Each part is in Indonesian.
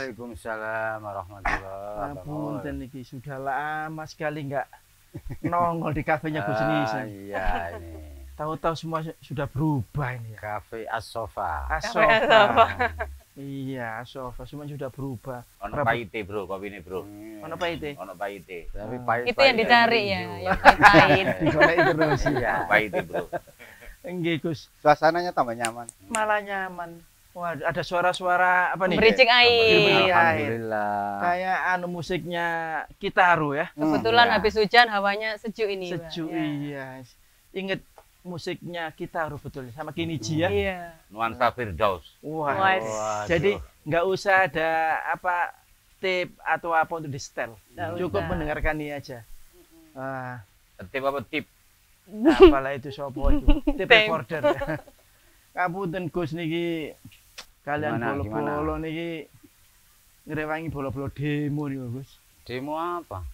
Waalaikumsalam warahmatullahi wabarakatuh. Dan ini sudah lama sekali nggak nongol di kafenya Gus Nisa. Iya ini. Tahu-tahu semua sudah berubah ini ya. Cafe As-Sofa. Asofa. Iya, Asofa semua sudah berubah. Ono paite bro, kopi ini bro. Mana Pak itu? Ono paite. Tapi pahit. Itu yang dicari ya, yang pahit. Digoreng terus ya. Paite bro. Enggak Gus, Suasananya tambah nyaman. malah nyaman. Wah, ada suara-suara apa nih? Bericik air. Alhamdulillah. Kayak anu musiknya Kitaru ya. Kebetulan Iya. habis hujan hawanya sejuk ini, Mbak. Sejuk Ya. iya. Ingat musiknya Kitaru betul sama Kinichi ya. Iya. Nuansa Firdaus. Wah. Wah, Jadi nggak usah ada apa tip atau apa untuk di setel. Nggak Cukup usah. mendengarkan ini aja. Ah, Tip apa tip? apalah itu sopo itu. Tip Tip. recorder. Ya. Kapunten Gus niki kalian Gimana, bolo-bolo niki ngrewangi bolo-bolo demo nih Gus. Demo apa?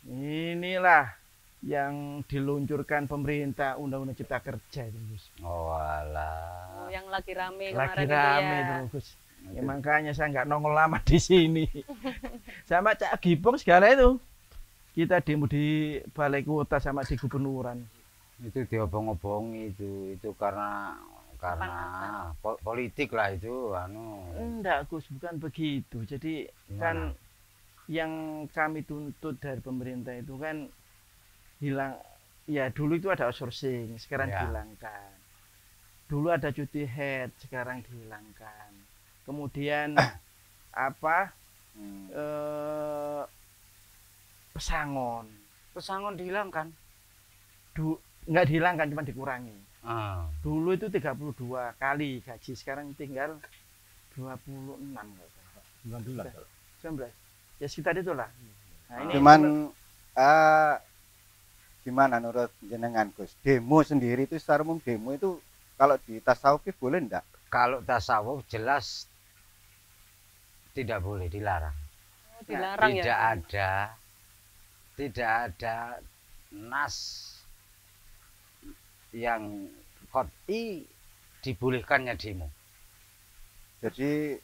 Inilah yang diluncurkan pemerintah Undang-Undang Cipta Kerja itu Gus. Oh alah. Oh, yang lagi rame Lagi kemarin rame itu ya. itu Gus. Ya, makanya saya nggak nongol lama di sini. Sama Cak Gipong segala itu. Kita demo di balai kota sama di gubernuran. Itu diobong-obongi itu karena politik lah itu anu. Enggak Gus, bukan begitu. Jadi kan yang kami tuntut dari pemerintah itu kan hilang. Ya dulu itu ada outsourcing, sekarang Ya. dihilangkan. Dulu ada cuti head, sekarang dihilangkan. Kemudian apa? Pesangon. Pesangon dihilangkan. Nggak dihilangkan, cuma dikurangi. Ah. Dulu itu 32 kali gaji, sekarang tinggal 26 nggak salah. 19. Ya sekitar itulah. Nah, ini Cuman gimana menurut jenengan Gus? Demo sendiri itu secara umum demo itu kalau di tasawuf boleh enggak? Kalau tasawuf jelas tidak boleh, dilarang. Oh, dilarang Tidak ada nas yang qot'i dibolehkannya demo. Jadi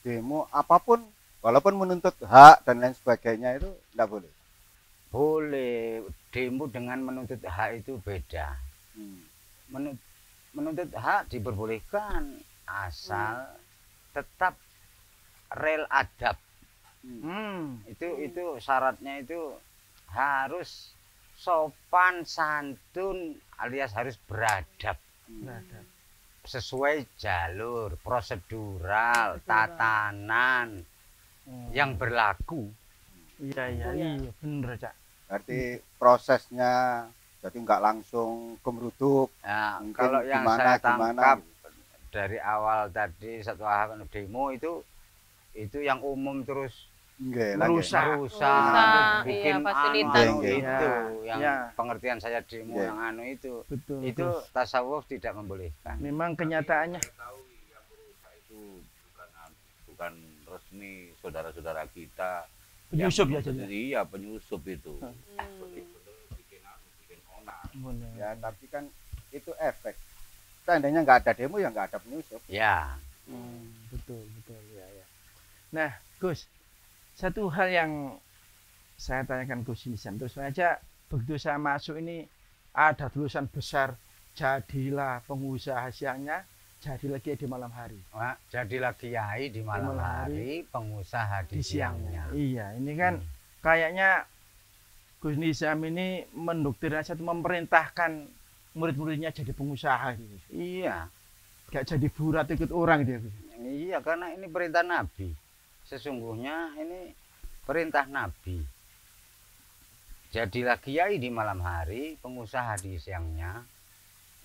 demo apapun walaupun menuntut hak dan lain sebagainya itu enggak boleh. Boleh, demo dengan menuntut hak itu beda. Menuntut hak diperbolehkan asal tetap rel adab. Itu syaratnya itu harus sopan santun alias harus beradab. Sesuai jalur prosedural, tatanan yang berlaku. Iya, bener Cak. Berarti prosesnya jadi enggak langsung gemruduk. Nah, Mungkin kalau yang gimana, saya gimana tangkap gitu. dari awal tadi setelah demo itu yang umum terus Nggih, Merusak. Merusak, bikin iya, fasilitas. anu Iya, itu yang iya. pengertian saya demo Iya. yang anu itu Betul. itu tasawuf tidak membolehkan. Memang kenyataannya Itu bukan resmi saudara-saudara kita. penyusup ya Yang- jadi. Iya penyusup itu. Bener. Ya, tapi kan itu efek. Seandainya nggak ada demo ya nggak ada penyusup. Ya, Betul ya. Nah, Gus, satu hal yang saya tanyakan Gus Nisan, terus aja begitu saya masuk ini ada tulisan besar, jadilah pengusaha siangnya, jadilah kiai di malam hari. Wah, jadilah kiai di malam malam hari, pengusaha di siangnya. Iya, ini kan kayaknya Gus Nizam ini mendoktrinasi atau memerintahkan murid-muridnya jadi pengusaha gitu. Iya, Gak jadi burat ikut orang dia. Gus. iya karena ini perintah Nabi. Sesungguhnya ini perintah Nabi. Jadilah kiai di malam hari, pengusaha di siangnya.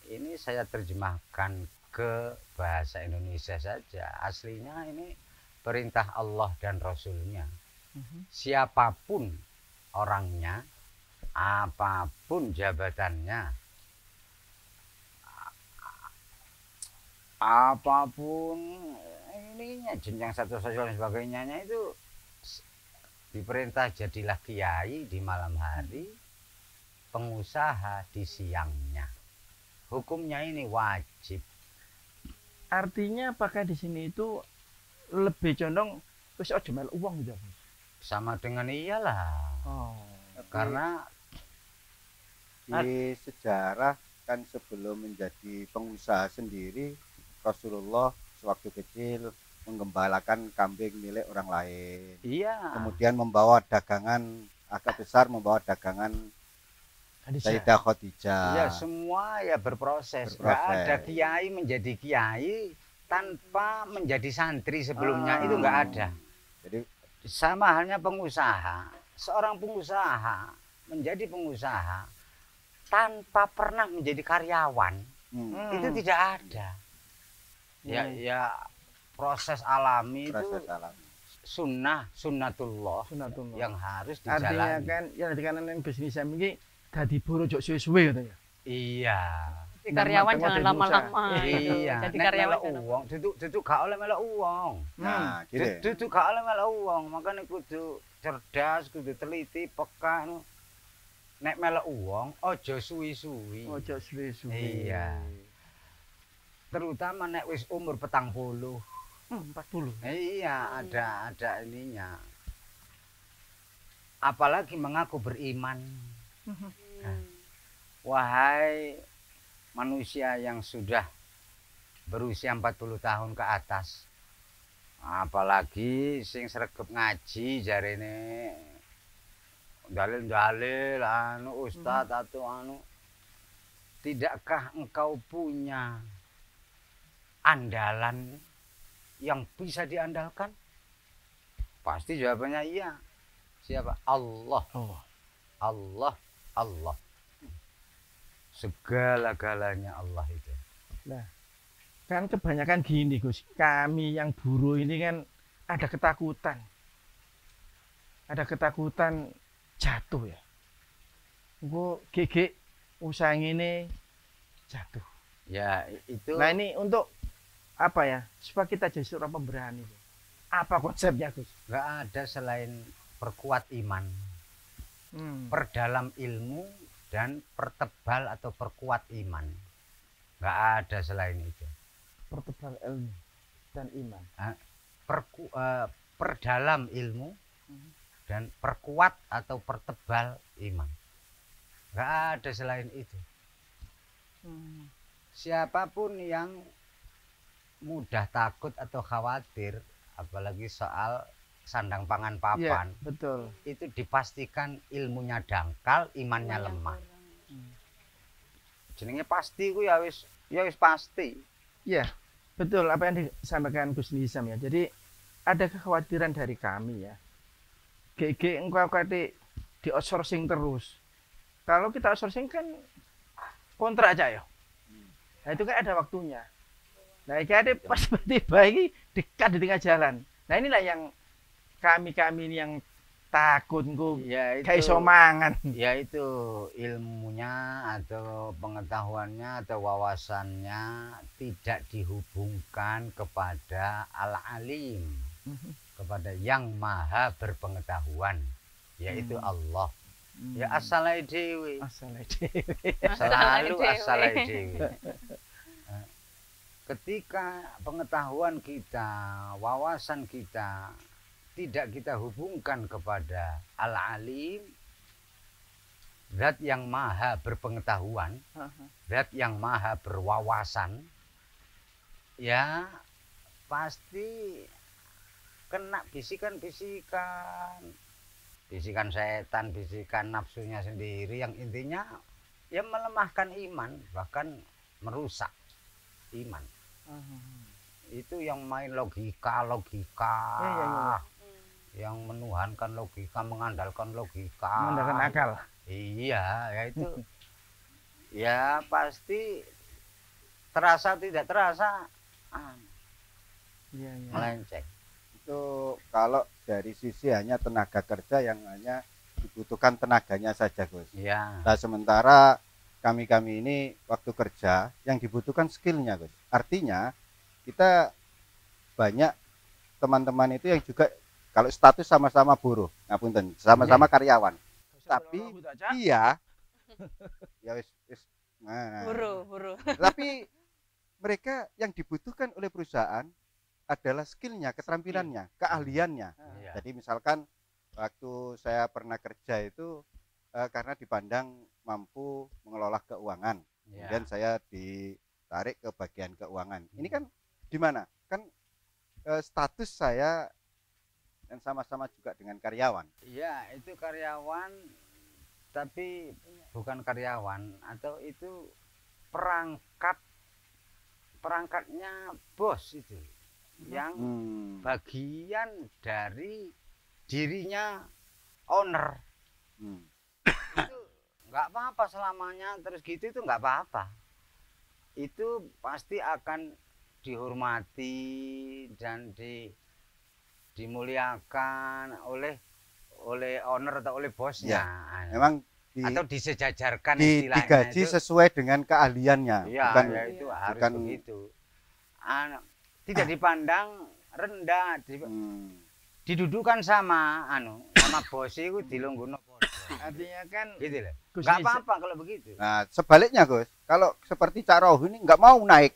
Ini saya terjemahkan ke bahasa Indonesia saja. Aslinya ini perintah Allah dan Rasulnya. Siapapun orangnya, apapun jabatannya, apapun ininya jenjang satu sosial dan sebagainya itu diperintah jadilah kiai di malam hari, pengusaha di siangnya. Hukumnya ini wajib. Artinya apakah di sini itu lebih condong wis aja melok uang gitu. Gus. Sama dengan iyalah. Oh. Karena Di sejarah kan sebelum menjadi pengusaha sendiri, Rasulullah sewaktu kecil menggembalakan kambing milik orang lain. iya, Kemudian membawa dagangan agak besar, membawa dagangan Sayyidah Khadijah. iya semua ya berproses. Nggak Berproses. ada kiai menjadi kiai tanpa menjadi santri sebelumnya. Ah. Itu nggak ada. Jadi Sama halnya pengusaha. Seorang pengusaha menjadi pengusaha tanpa pernah menjadi karyawan. Itu tidak ada. Ya proses alami proses itu alam. sunnatullah Sunatullah. yang harus Artinya dijalani. kan yang dikatakan Gus Nizam iki dadi buruh jok suwe-suwe gitu ya. Iya. Jadi karyawan Tengok jangan jadi lama-lama gitu. Iya, Jadi nek karyawan melok jangan uang, duduk gak oleh melok uang. Nah, gitu. Duduk gak oleh melok uang, makanya kudu cerdas, kudu teliti, peka. Nek melok uang, ojo suwi-suwi. Ojo suwe-suwe. Iya. Terutama nek wis umur 40. 40. Iya, ada ininya. Apalagi mengaku beriman. Wahai manusia yang sudah berusia 40 tahun ke atas. Apalagi sing sregep ngaji jarene dalil-dalil anu ustaz atau anu. Tidakkah engkau punya andalan yang bisa diandalkan? Pasti jawabannya iya. Siapa? Allah. Oh. Allah. Allah. Segala-galanya Allah itu. Kan kebanyakan gini Gus, kami yang buruh ini kan ada ketakutan. Ada ketakutan jatuh ya. Engko gege usaha ini jatuh. Ya itu. Nah ini untuk apa ya? Supaya kita jadi seorang pemberani. Apa konsepnya Gus? Nggak ada selain perkuat iman, perdalam ilmu dan pertebal atau perkuat iman. Nggak ada selain itu. Pertebal ilmu dan iman. Perdalam ilmu dan perkuat atau pertebal iman. Nggak ada selain itu. Siapapun yang mudah takut atau khawatir, apalagi soal sandang pangan papan, Iya, betul. itu dipastikan ilmunya dangkal, imannya lemah. Jenenge pasti ku ya wis pasti. Iya, betul apa yang disampaikan Gus Nizam ya. Jadi ada kekhawatiran dari kami ya. GG engkau kate di outsourcing terus. Kalau kita outsourcing kan kontrak aja ya. Nah itu kan ada waktunya. Nah ini pas tiba ini dekat di tengah jalan. Nah inilah yang kami ini yang takut engko Ya kayak iso mangan. yaitu ilmunya atau pengetahuannya atau wawasannya tidak dihubungkan kepada al-alim, kepada yang maha berpengetahuan, yaitu Allah. Ya asalai dewi, Masalah dewe. selalu dewe. asalai dewi. Ketika pengetahuan kita, wawasan kita tidak kita hubungkan kepada al-alim, zat yang maha berpengetahuan, zat yang maha berwawasan, ya pasti kena bisikan-bisikan, bisikan setan, bisikan nafsunya sendiri yang intinya ya melemahkan iman, bahkan merusak iman. Itu yang main logika Ya. yang menuhankan logika, mengandalkan logika, Mengandalkan akal. iya ya itu ya pasti terasa tidak terasa Iya. melenceng. Itu kalau dari sisi hanya tenaga kerja yang hanya dibutuhkan tenaganya saja, Gus. Ya Nah, sementara kami ini waktu kerja yang dibutuhkan skillnya, Gus. Artinya kita banyak teman-teman itu yang juga kalau status sama-sama buruh, ngapunten, sama-sama karyawan. Tapi iya, ya wis. Nah, Buru. tapi mereka yang dibutuhkan oleh perusahaan adalah skillnya, keterampilannya, keahliannya. Iya. Jadi misalkan waktu saya pernah kerja itu karena dipandang mampu mengelola keuangan, Iya. kemudian saya ditarik ke bagian keuangan. Ini kan di mana? Kan status saya dan sama-sama juga dengan karyawan. Iya, itu karyawan tapi bukan karyawan, atau itu perangkatnya bos itu yang bagian dari dirinya owner. Itu nggak apa-apa selamanya terus gitu, itu nggak apa-apa. Itu pasti akan dihormati dan dimuliakan oleh owner atau oleh bosnya. Memang atau disejajarkan istilahnya digaji itu. Sesuai dengan keahliannya. Iya, bukan, ya itu harus bukan begitu. Tidak dipandang rendah, didudukan sama sama bos itu dilungguhno podo. Artinya kan Gitu loh. Gus Nggak Nizam- apa-apa kalau begitu. Nah, sebaliknya Gus, kalau seperti Cak Roh ini nggak mau naik.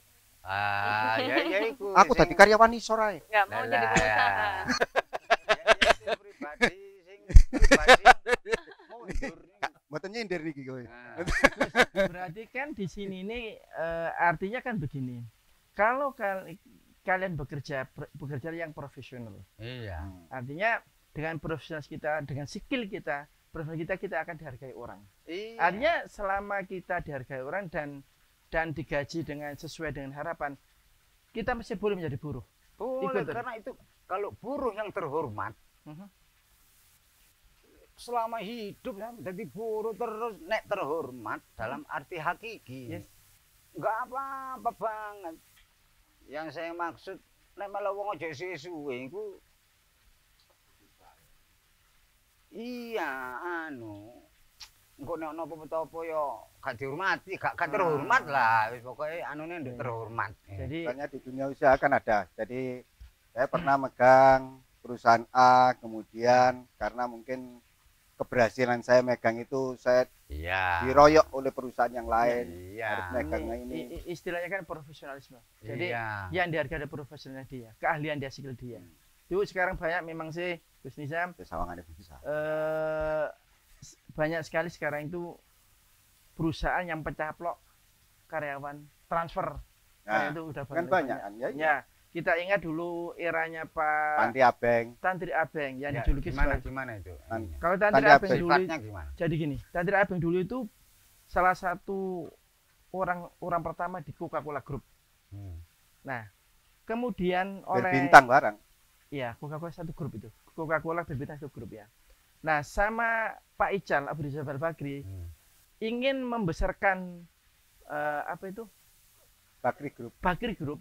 Ya iku. Aku tadi karyawan isor ae. Nggak mau jadi pengusaha. Pribadi mundur. Mboten nyindir niki kowe. berarti kan di sini ini artinya kan begini. Kalau kalian bekerja yang profesional, Iya. artinya dengan profesional kita, dengan skill kita, profesional kita akan dihargai orang. Iya. Artinya selama kita dihargai orang dan digaji dengan sesuai dengan harapan, kita masih boleh menjadi buruh. Boleh, Ikut, karena itu kalau buruh yang terhormat Mhm. selama hidup ya jadi buruh terus nek terhormat dalam arti hakiki. Yes. Enggak apa-apa banget. Yang saya maksud nek malah wong aja suwe iku iya engko nek ono apa-apa ya gak dihormati, gak terhormat lah. Wis pokoke anune ndek terhormat. Jadi Misalnya di dunia usaha kan ada. Jadi saya pernah megang perusahaan A, kemudian karena mungkin keberhasilan saya megang itu, saya Iya. diroyok oleh perusahaan yang lain. Iya. Harus megangnya ini. istilahnya kan profesionalisme. Jadi Iya. yang dihargai adalah profesionalnya dia, keahlian dia, skill dia. Itu sekarang banyak memang sih Gus Nizam, Sawangannya bisa. banyak sekali sekarang itu perusahaan yang pecah plok karyawan transfer. Nah, itu udah kan banyak kan ya. Ya, kita ingat dulu eranya Pak Panti Abeng. Tantri Abeng yang Ya, dijuluki gimana sebagai itu? kalau Tantri Tantri Abeng Abeng. dulu Sifatnya gimana? jadi gini, Tantri Abeng dulu itu salah satu orang pertama di Coca-Cola Group. Nah, kemudian oleh Berbintang barang. ya Coca-Cola satu grup itu. Coca-Cola berbintang satu grup ya. Nah, sama Pak Ical Abu Rizal Bakri ingin membesarkan apa itu? Bakri Group. Bakri Group.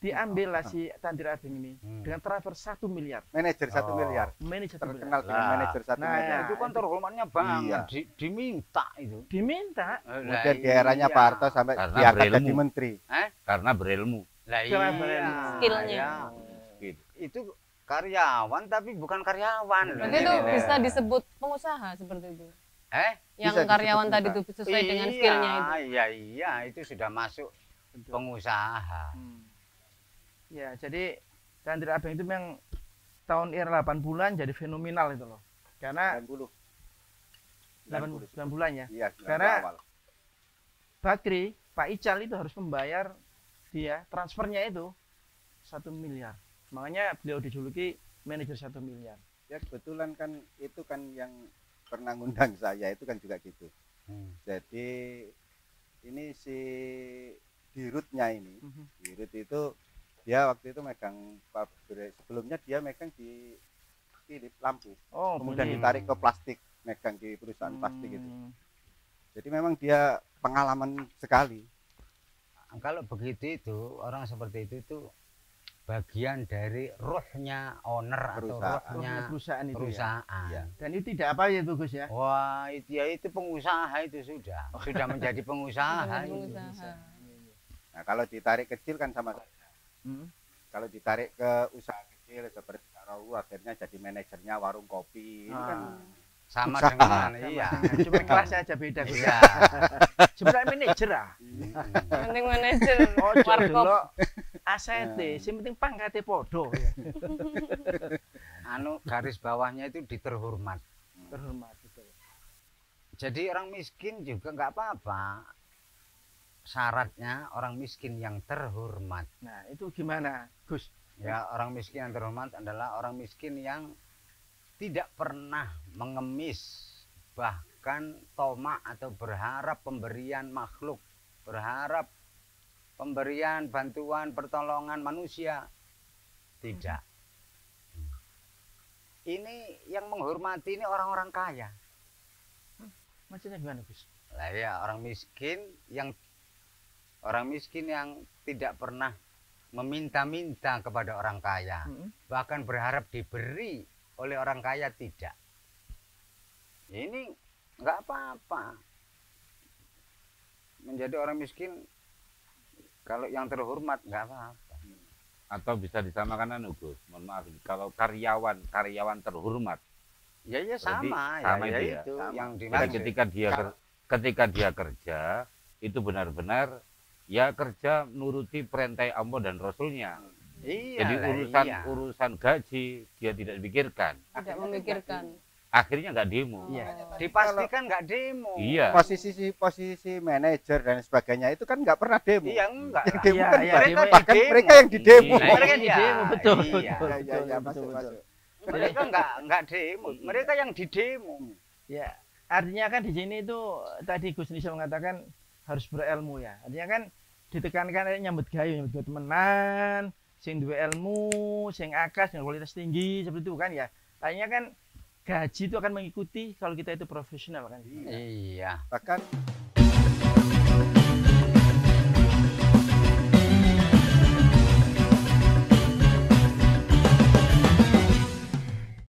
Diambillah si Tantri Abeng ini dengan transfer 1 miliar. Manajer 1 Oh. miliar. Manajer 1 miliar. Terkenal dengan Lah. manajer 1 Nah, miliar. Itu kan terhormatnya banget, Iya. diminta itu. Diminta Kemudian di eranya Pak Harto sampai Karena diangkat berilmu. jadi menteri. Karena berilmu. Lah Karena iya. berilmu. Skillnya. Ya. Gitu. Itu karyawan tapi bukan karyawan. Berarti itu bisa disebut pengusaha seperti itu. Yang Bisa disebut karyawan tadi itu pengusaha. sesuai dengan skillnya itu. Iya, itu sudah masuk pengusaha. Ya, jadi Tantri Abeng itu memang tahun era 8 bulan jadi fenomenal itu loh. Karena 90. 9 bulan ya. Iya, 90 Karena- awal. Bakri, Pak Ical itu harus membayar dia transfernya itu 1 miliar. Makanya beliau dijuluki manajer 1 miliar. Ya kebetulan kan itu kan yang pernah ngundang saya itu kan juga gitu. Jadi ini si Dirutnya ini, Dirut itu dia waktu itu megang pabrik, sebelumnya dia megang di Philip lampu, Oh, kemudian Philip. ditarik ke plastik, megang di perusahaan plastik itu. Jadi memang dia pengalaman sekali. Kalau begitu itu orang seperti itu bagian dari ruhnya owner atau Perusahaan. ruhnya perusahaan itu ya. perusahaan. Iya. Dan itu tidak apa ya itu Gus ya. Wah, itu pengusaha itu sudah menjadi pengusaha. Menjadi itu. pengusaha. Nah kalau ditarik kecil kan sama. Kalau ditarik ke usaha kecil seperti Rawu akhirnya jadi manajernya warung kopi. Ini kan Sama Usaha. dengan iya. Cuma kelasnya aja beda Gus. Iya. Sebenarnya manajer ah. Penting manajer Oh, warkop. delok asete, sing penting pangkate podo ya. Garis bawahnya itu diterhormat. Terhormat betul. Jadi orang miskin juga nggak apa-apa. Syaratnya orang miskin yang terhormat. Nah, itu gimana, Gus? Ya, orang miskin yang terhormat adalah orang miskin yang tidak pernah mengemis, bahkan tomak atau berharap pemberian makhluk, berharap pemberian bantuan pertolongan manusia. Tidak. Ini yang menghormati ini orang-orang kaya. Maksudnya gimana, Gus? Lah ya, orang miskin yang tidak pernah meminta-minta kepada orang kaya, bahkan berharap diberi oleh orang kaya, tidak. Ini nggak apa-apa. Menjadi orang miskin kalau yang terhormat nggak apa-apa. Atau bisa disamakan Gus, mohon maaf, kalau karyawan terhormat. Ya sama sama ya, itu itu ya. yang Jadi dimaksud. ketika dia kerja itu benar-benar ya kerja menuruti perintah Allah dan Rasulnya. Iya, Jadi iya. urusan gaji dia tidak pikirkan. Tidak memikirkan. Akhirnya nggak demo. Iya. Dipastikan nggak demo. Iya. Posisi manajer dan sebagainya itu kan nggak pernah demo. Iya, enggak. Yang lah. demo kan Iya, mereka, demo. bahkan Demo. mereka yang didemo. Iya. Mereka yang didemo, betul, Iya. betul, Ya, betul, masuk, betul. masuk. Mereka enggak demo, mereka yang didemo. Ya, artinya kan di sini itu tadi Gus Nisa mengatakan harus berilmu ya. Artinya kan ditekankan nyambut gawe temenan, sing duwe ilmu, sing akas dengan kualitas tinggi seperti itu kan ya. Artinya kan gaji itu akan mengikuti kalau kita itu profesional kan. Iya. Bahkan